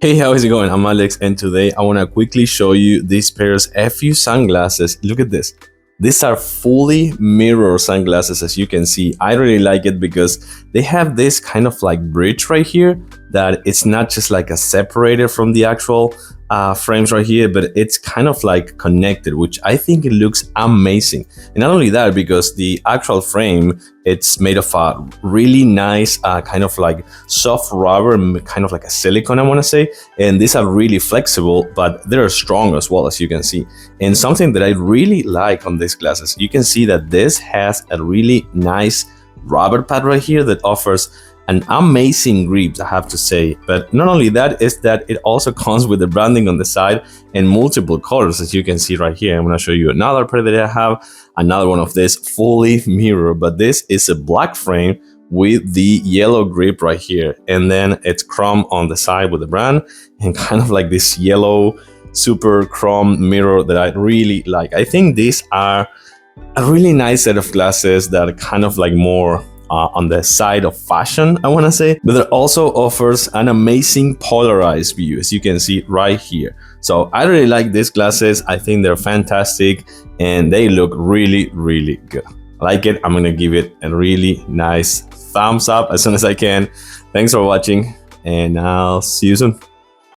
Hey, how is it going? I'm Alex, and today I want to quickly show you these pairs EPHIU sunglasses. Look at this. These are fully mirror sunglasses, as you can see. I really like it because they have this kind of like bridge right here that it's not just like a separator from the actual frames right here, but it's kind of like connected, which I think it looks amazing. And not only that, because the actual frame, it's made of a really nice kind of like soft rubber, kind of like a silicone, I want to say. And these are really flexible, but they're strong as well, as you can see. And something that I really like on these glasses, you can see that this has a really nice rubber pad right here that offers an amazing grip, I have to say. But not only that, is that it also comes with the branding on the side in multiple colors, as you can see right here. I'm going to show you another pair that I have, another one of this fully mirror, but this is a black frame with the yellow grip right here, and then it's chrome on the side with the brand, and kind of like this yellow super chrome mirror that I really like. I think these are a really nice set of glasses that are kind of like more on the side of fashion, I want to say, but it also offers an amazing polarized view, as you can see right here. So I really like these glasses. I think they're fantastic and they look really, really good. I like it. I'm going to give it a really nice thumbs up as soon as I can. Thanks for watching, and I'll see you soon.